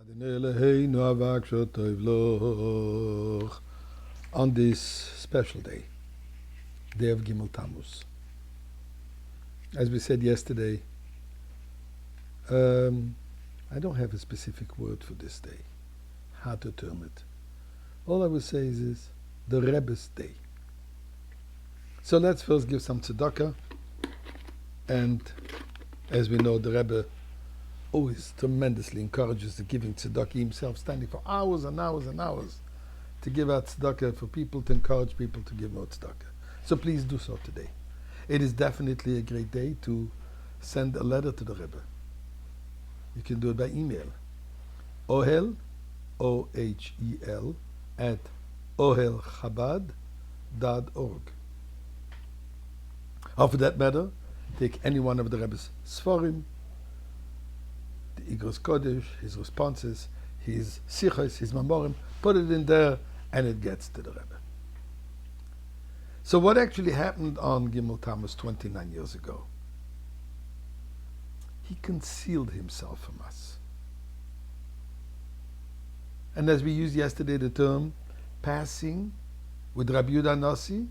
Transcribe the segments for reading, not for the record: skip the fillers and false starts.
On this special day, day of Gimel Tammuz. As we said yesterday, I don't have a specific word for this day, how to term it. All I will say is the Rebbe's Day. So let's first give some tzedakah, and as we know, the Rebbe always tremendously encourages the giving tzedakah himself, standing for hours and hours and hours to give out tzedakah for people, to encourage people to give more tzedakah. So please do so today. It is definitely a great day to send a letter to the Rebbe. You can do it by email. Ohel, O-H-E-L, at ohelchabad.org. Or for that matter, take any one of the Rebbe's Sforim, the Igros Kodesh, his responses, his Sichos, his Mamorim, put it in there, and it gets to the Rebbe. So what actually happened on Gimel Tammuz 29 years ago? He concealed himself from us. And as we used yesterday the term passing with Rabbi Yehuda Nasi,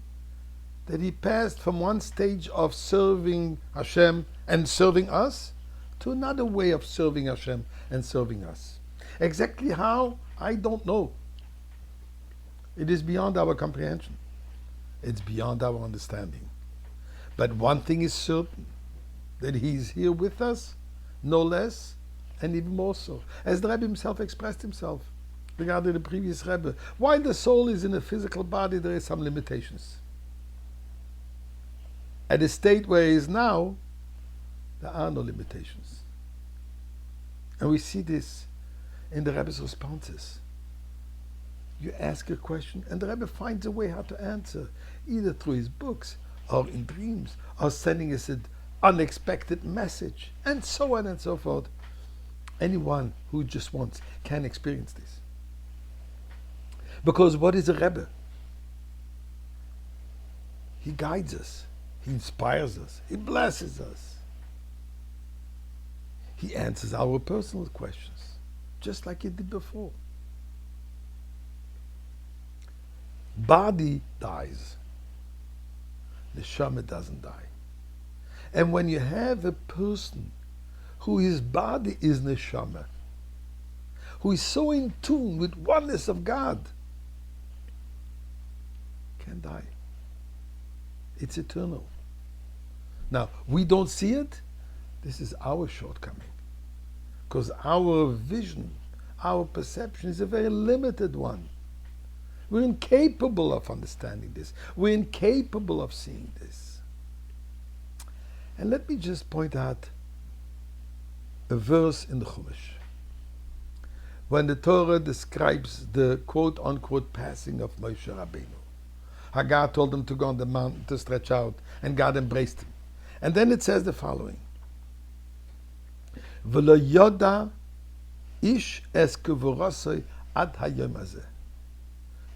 that he passed from one stage of serving Hashem and serving us to another way of serving Hashem and serving us. Exactly how? I don't know. It is beyond our comprehension. It's beyond our understanding. But one thing is certain, that he is here with us, no less, and even more so. As the Rebbe himself expressed himself regarding the previous Rebbe, while the soul is in a physical body, there is some limitations. At the state where he is now, there are no limitations. And we see this in the Rebbe's responses. You ask a question, and the Rebbe finds a way how to answer, either through his books, or in dreams, or sending us an unexpected message, and so on and so forth. Anyone who just wants can experience this. Because what is a Rebbe? He guides us. He inspires us. He blesses us. He answers our personal questions, just like he did before. Body dies. Neshama doesn't die. And when you have a person who his body is neshama, who is so in tune with oneness of God, can't die. It's eternal. Now, we don't see it. This is our shortcoming. Because our vision, our perception is a very limited one. We're incapable of understanding this. We're incapable of seeing this. And let me just point out a verse in the Chumash. When the Torah describes the quote-unquote passing of Moshe Rabbeinu. Hagar told him to go on the mountain to stretch out, and God embraced him. And then it says the following. V'lo yoda ish es kevurosoi ad hayom hazeh.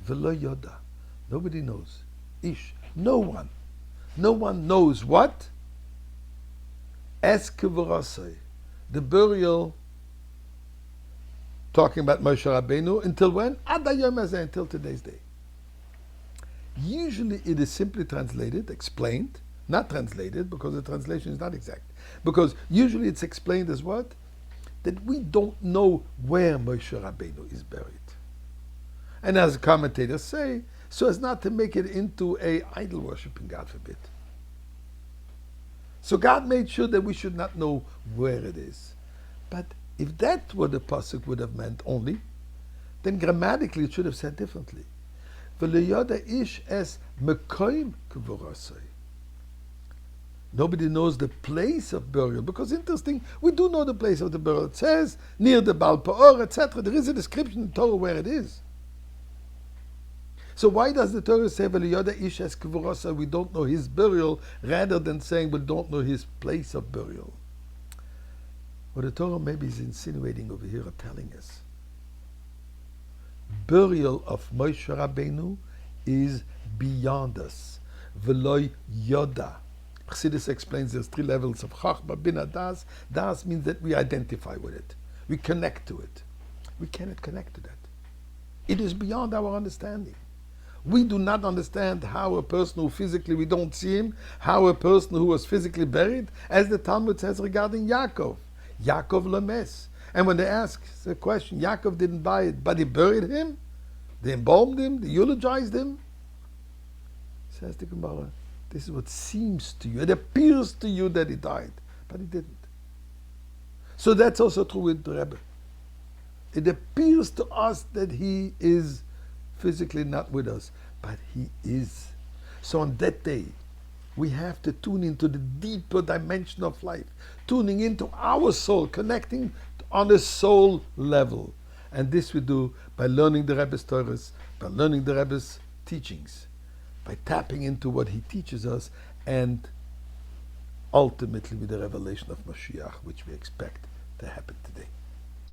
V'lo yoda. Nobody knows. Ish. No one. No one knows what? Es kevurosoi. The burial, talking about Moshe Rabbeinu, until when? Ad hayom hazeh, until today's day. Usually it is simply translated, explained, not translated because the translation is not exact. Because usually it's explained as what? That we don't know where Moshe Rabbeinu is buried. And as commentators say, so as not to make it into a idol worshiping, God forbid. So God made sure that we should not know where it is. But if that were the pasuk would have meant only, then grammatically it should have said differently. Ish es mekoim kevurosoi. Nobody knows the place of burial, because interesting, we do know the place of the burial. It says near the Baal Peor, etc. There is a description in Torah where it is. So why does the Torah say ish es kevurosoi? We don't know his burial, rather than saying we don't know his place of burial. What the Torah maybe is insinuating over here or telling us, burial of Moshe Rabbeinu is beyond us. V'lo yoda. Chassidus explains there's 3 levels of Chachma, Bina, Das. Das means that we identify with it. We connect to it. We cannot connect to that. It is beyond our understanding. We do not understand how a person who physically we don't see him, how a person who was physically buried, as the Talmud says regarding Yaakov Lames. And when they ask the question, Yaakov didn't buy it, but he buried him, they embalmed him, they eulogized him. Says the Gemara, this is what seems to you. It appears to you that he died, but he didn't. So that's also true with the Rebbe. It appears to us that he is physically not with us, but he is. So on that day, we have to tune into the deeper dimension of life, tuning into our soul, connecting on a soul level. And this we do by learning the Rebbe's Torahs, by learning the Rebbe's teachings, by tapping into what he teaches us, and ultimately with the revelation of Mashiach, which we expect to happen.